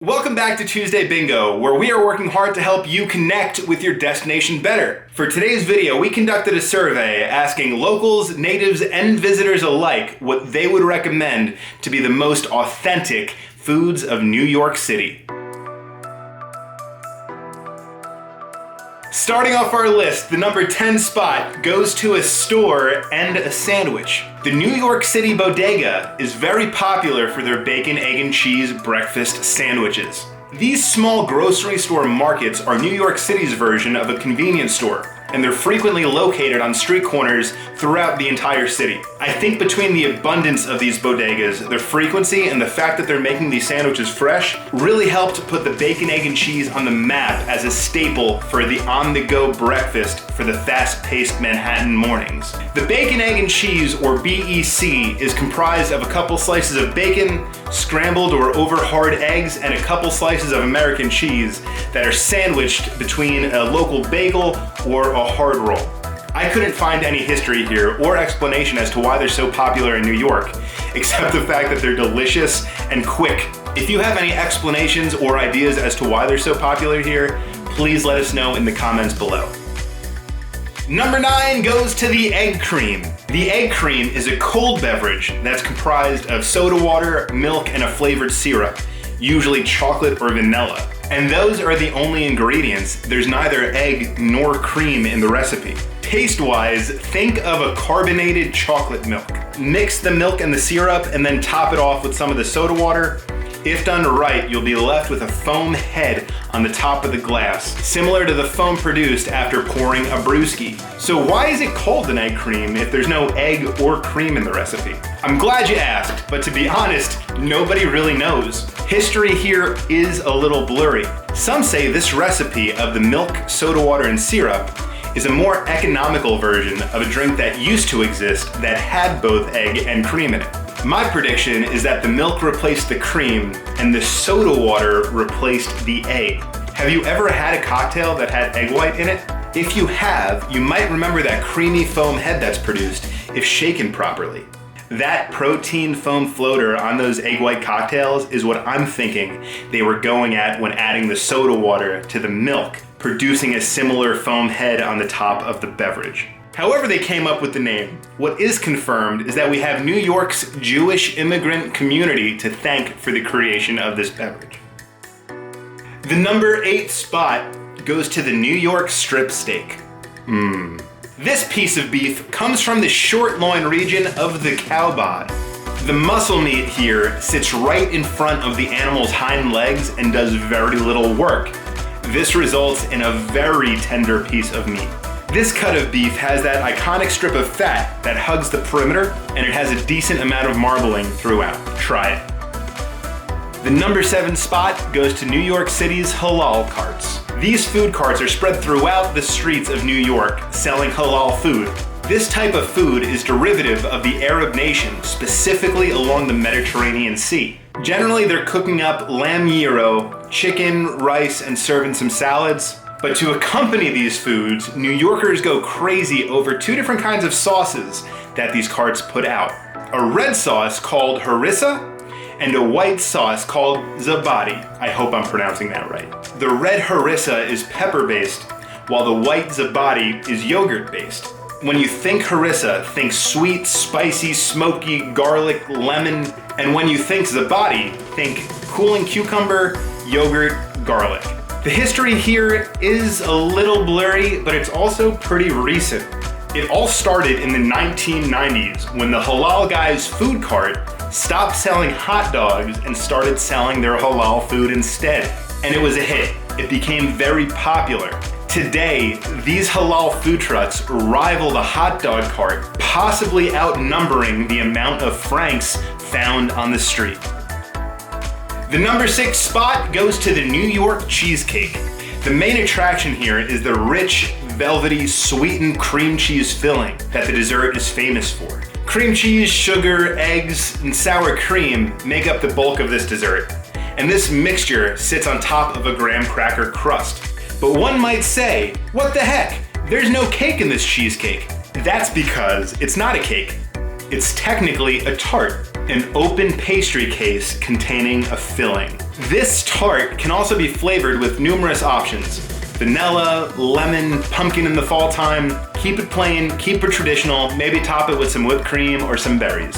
Welcome back to Tuesday Bingo, where we are working hard to help you connect with your destination better. For today's video, we conducted a survey asking locals, natives, and visitors alike what they would recommend to be the most authentic foods of New York City. Starting off our list, the number 10 spot goes to a store and a sandwich. The New York City Bodega is very popular for their bacon, egg, and cheese breakfast sandwiches. These small grocery store markets are New York City's version of a convenience store, and they're frequently located on street corners throughout the entire city. I think between the abundance of these bodegas, their frequency, and the fact that they're making these sandwiches fresh really helped put the bacon, egg, and cheese on the map as a staple for the on-the-go breakfast for the fast-paced Manhattan mornings. The bacon, egg, and cheese, or BEC, is comprised of a couple slices of bacon, scrambled or over hard eggs, and a couple slices of American cheese that are sandwiched between a local bagel or a hard roll. I couldn't find any history here or explanation as to why they're so popular in New York, except the fact that they're delicious and quick. If you have any explanations or ideas as to why they're so popular here, please let us know in the comments below. Number 9 goes to the egg cream. The egg cream is a cold beverage that's comprised of soda water, milk, and a flavored syrup, usually chocolate or vanilla. And those are the only ingredients. There's neither egg nor cream in the recipe. Taste-wise, think of a carbonated chocolate milk. Mix the milk and the syrup and then top it off with some of the soda water. If done right, you'll be left with a foam head on the top of the glass, similar to the foam produced after pouring a brewski. So why is it called an egg cream if there's no egg or cream in the recipe? I'm glad you asked, but to be honest, nobody really knows. History here is a little blurry. Some say this recipe of the milk, soda water, and syrup is a more economical version of a drink that used to exist that had both egg and cream in it. My prediction is that the milk replaced the cream and the soda water replaced the egg. Have you ever had a cocktail that had egg white in it? If you have, you might remember that creamy foam head that's produced if shaken properly. That protein foam floater on those egg white cocktails is what I'm thinking they were going at when adding the soda water to the milk, producing a similar foam head on the top of the beverage. However they came up with the name, what is confirmed is that we have New York's Jewish immigrant community to thank for the creation of this beverage. The number 8 spot goes to the New York strip steak. This piece of beef comes from the short loin region of the cow bod. The muscle meat here sits right in front of the animal's hind legs and does very little work. This results in a very tender piece of meat. This cut of beef has that iconic strip of fat that hugs the perimeter, and it has a decent amount of marbling throughout. Try it. The number 7 spot goes to New York City's halal carts. These food carts are spread throughout the streets of New York, selling halal food. This type of food is derivative of the Arab nations, specifically along the Mediterranean Sea. Generally, they're cooking up lamb gyro, chicken, rice, and serving some salads. But to accompany these foods, New Yorkers go crazy over 2 different kinds of sauces that these carts put out. A red sauce called harissa and a white sauce called zabadi. I hope I'm pronouncing that right. The red harissa is pepper-based, while the white zabadi is yogurt-based. When you think harissa, think sweet, spicy, smoky, garlic, lemon. And when you think zabadi, think cooling cucumber, yogurt, garlic. The history here is a little blurry, but it's also pretty recent. It all started in the 1990s when the Halal Guys food cart stopped selling hot dogs and started selling their halal food instead. And it was a hit. It became very popular. Today, these halal food trucks rival the hot dog cart, possibly outnumbering the amount of franks found on the street. The number 6 spot goes to the New York cheesecake. The main attraction here is the rich, velvety, sweetened cream cheese filling that the dessert is famous for. Cream cheese, sugar, eggs, and sour cream make up the bulk of this dessert, and this mixture sits on top of a graham cracker crust. But one might say, what the heck? There's no cake in this cheesecake. That's because it's not a cake. It's technically a tart, an open pastry case containing a filling. This tart can also be flavored with numerous options. Vanilla, lemon, pumpkin in the fall time. Keep it plain, keep it traditional, maybe top it with some whipped cream or some berries.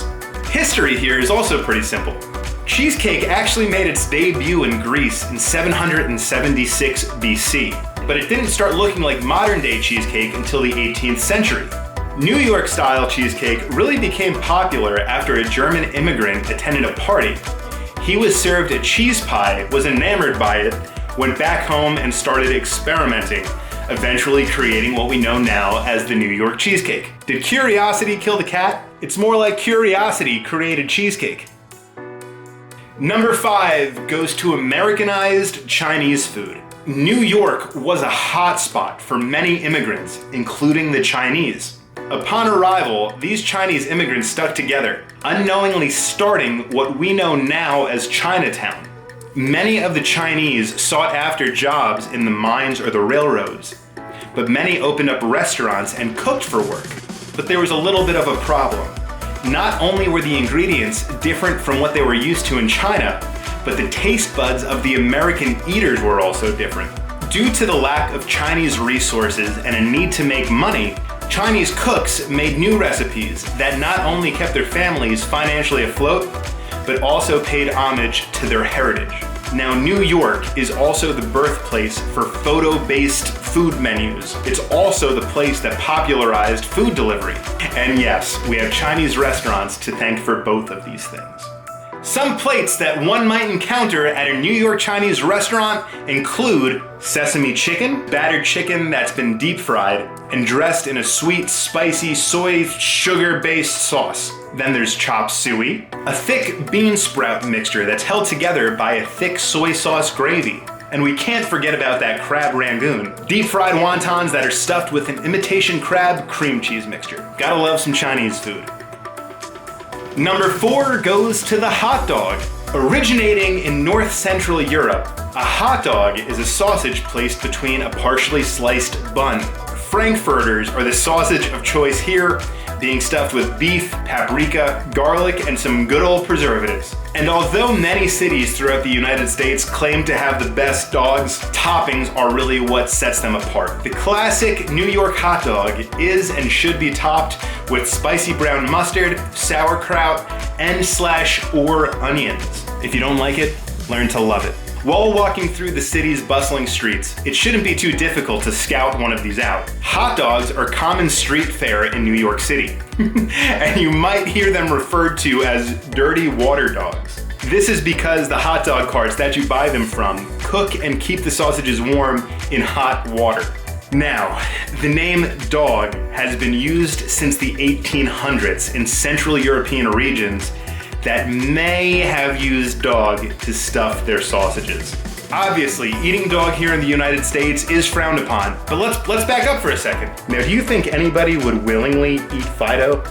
History here is also pretty simple. Cheesecake actually made its debut in Greece in 776 BC, but it didn't start looking like modern-day cheesecake until the 18th century. New York-style cheesecake really became popular after a German immigrant attended a party. He was served a cheese pie, was enamored by it, went back home and started experimenting, eventually creating what we know now as the New York cheesecake. Did curiosity kill the cat? It's more like curiosity created cheesecake. Number 5 goes to Americanized Chinese food. New York was a hotspot for many immigrants, including the Chinese. Upon arrival, these Chinese immigrants stuck together, unknowingly starting what we know now as Chinatown. Many of the Chinese sought after jobs in the mines or the railroads, but many opened up restaurants and cooked for work. But there was a little bit of a problem. Not only were the ingredients different from what they were used to in China, but the taste buds of the American eaters were also different. Due to the lack of Chinese resources and a need to make money, Chinese cooks made new recipes that not only kept their families financially afloat, but also paid homage to their heritage. Now, New York is also the birthplace for photo-based food menus. It's also the place that popularized food delivery. And yes, we have Chinese restaurants to thank for both of these things. Some plates that one might encounter at a New York Chinese restaurant include sesame chicken, battered chicken that's been deep fried and dressed in a sweet, spicy, soy sugar-based sauce. Then there's chop suey, a thick bean sprout mixture that's held together by a thick soy sauce gravy. And we can't forget about that crab rangoon, deep fried wontons that are stuffed with an imitation crab cream cheese mixture. Gotta love some Chinese food. Number 4 goes to the hot dog. Originating in North Central Europe, a hot dog is a sausage placed between a partially sliced bun. Frankfurters are the sausage of choice here, being stuffed with beef, paprika, garlic, and some good old preservatives. And although many cities throughout the United States claim to have the best dogs, toppings are really what sets them apart. The classic New York hot dog is and should be topped with spicy brown mustard, sauerkraut, and/or onions. If you don't like it, learn to love it. While walking through the city's bustling streets, it shouldn't be too difficult to scout one of these out. Hot dogs are common street fare in New York City, and you might hear them referred to as dirty water dogs. This is because the hot dog carts that you buy them from cook and keep the sausages warm in hot water. Now, the name dog has been used since the 1800s in Central European regions that may have used dog to stuff their sausages. Obviously, eating dog here in the United States is frowned upon, but let's back up for a second. Now, do you think anybody would willingly eat Fido?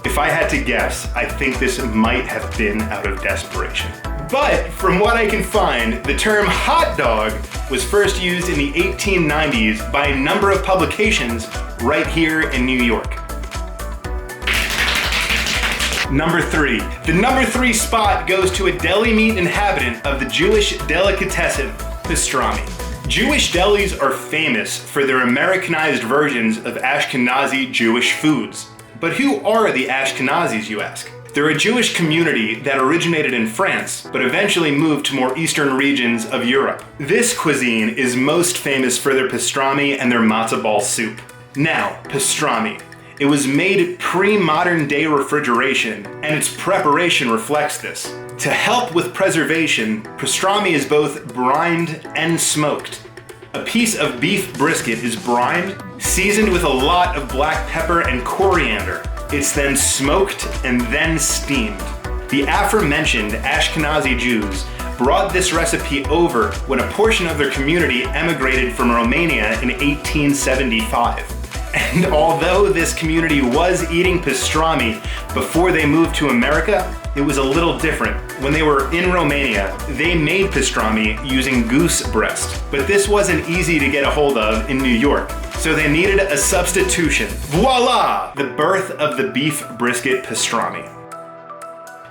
If I had to guess, I think this might have been out of desperation. But from what I can find, the term hot dog was first used in the 1890s by a number of publications right here in New York. Number 3. The number 3 spot goes to a deli meat inhabitant of the Jewish delicatessen, pastrami. Jewish delis are famous for their Americanized versions of Ashkenazi Jewish foods. But who are the Ashkenazis, you ask? They're a Jewish community that originated in France, but eventually moved to more eastern regions of Europe. This cuisine is most famous for their pastrami and their matzo ball soup. Now, pastrami. It was made pre-modern day refrigeration, and its preparation reflects this. To help with preservation, pastrami is both brined and smoked. A piece of beef brisket is brined, seasoned with a lot of black pepper and coriander. It's then smoked and then steamed. The aforementioned Ashkenazi Jews brought this recipe over when a portion of their community emigrated from Romania in 1875. And although this community was eating pastrami before they moved to America, it was a little different. When they were in Romania, they made pastrami using goose breast. But this wasn't easy to get a hold of in New York, so they needed a substitution. Voila! The birth of the beef brisket pastrami.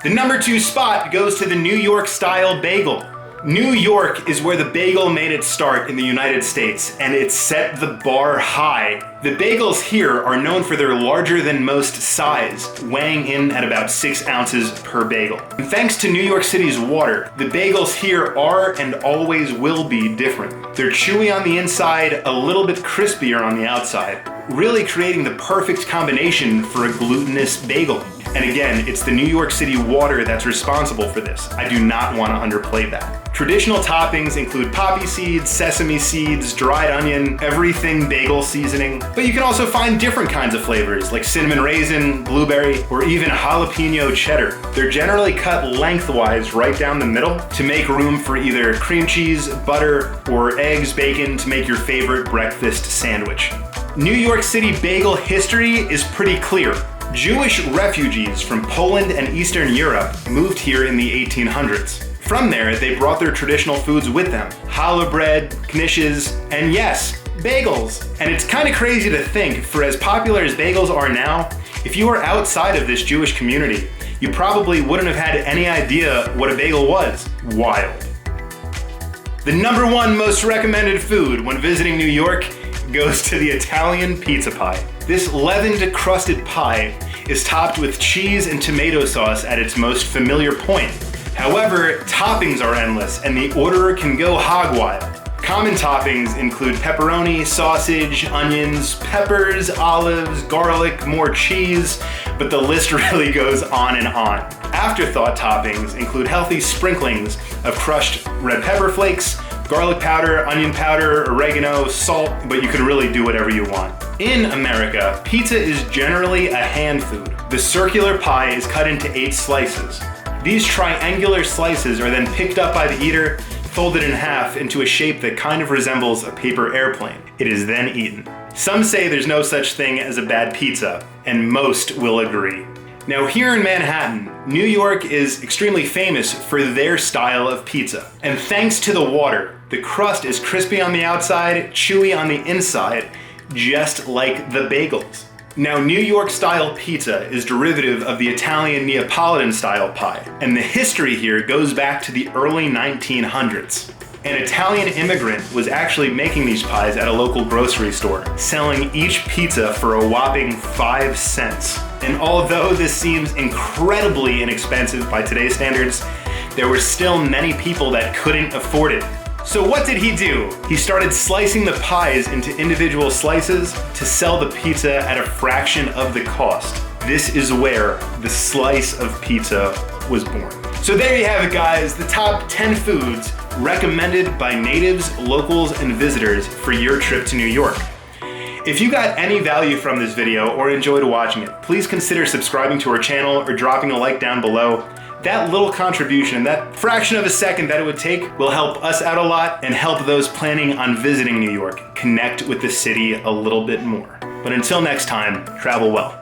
The number 2 spot goes to the New York style bagel. New York is where the bagel made its start in the United States, and it set the bar high. The bagels here are known for their larger than most size, weighing in at about 6 ounces per bagel. And thanks to New York City's water, the bagels here are and always will be different. They're chewy on the inside, a little bit crispier on the outside, really creating the perfect combination for a glutinous bagel. And again, it's the New York City water that's responsible for this. I do not want to underplay that. Traditional toppings include poppy seeds, sesame seeds, dried onion, everything bagel seasoning. But you can also find different kinds of flavors like cinnamon raisin, blueberry, or even jalapeno cheddar. They're generally cut lengthwise right down the middle to make room for either cream cheese, butter, or eggs, bacon to make your favorite breakfast sandwich. New York City bagel history is pretty clear. Jewish refugees from Poland and Eastern Europe moved here in the 1800s. From there, they brought their traditional foods with them. Challah bread, knishes, and yes, bagels. And it's kind of crazy to think, for as popular as bagels are now, if you were outside of this Jewish community, you probably wouldn't have had any idea what a bagel was. Wild. The #1 most recommended food when visiting New York goes to the Italian pizza pie. This leavened, crusted pie is topped with cheese and tomato sauce at its most familiar point. However, toppings are endless, and the orderer can go hog wild. Common toppings include pepperoni, sausage, onions, peppers, olives, garlic, more cheese, but the list really goes on and on. Afterthought toppings include healthy sprinklings of crushed red pepper flakes, garlic powder, onion powder, oregano, salt, but you can really do whatever you want. In America, pizza is generally a hand food. The circular pie is cut into 8 slices. These triangular slices are then picked up by the eater, folded in half into a shape that kind of resembles a paper airplane. It is then eaten. Some say there's no such thing as a bad pizza, and most will agree. Now here in Manhattan, New York is extremely famous for their style of pizza. And thanks to the water, the crust is crispy on the outside, chewy on the inside, just like the bagels. Now, New York style pizza is derivative of the Italian Neapolitan style pie, and the history here goes back to the early 1900s. An Italian immigrant was actually making these pies at a local grocery store, selling each pizza for a whopping 5 cents. And although this seems incredibly inexpensive by today's standards, there were still many people that couldn't afford it. So what did he do? He started slicing the pies into individual slices to sell the pizza at a fraction of the cost. This is where the slice of pizza was born. So there you have it, guys, the top 10 foods recommended by natives, locals, and visitors for your trip to New York. If you got any value from this video or enjoyed watching it, please consider subscribing to our channel or dropping a like down below. That little contribution, that fraction of a second that it would take, will help us out a lot and help those planning on visiting New York connect with the city a little bit more. But until next time, travel well.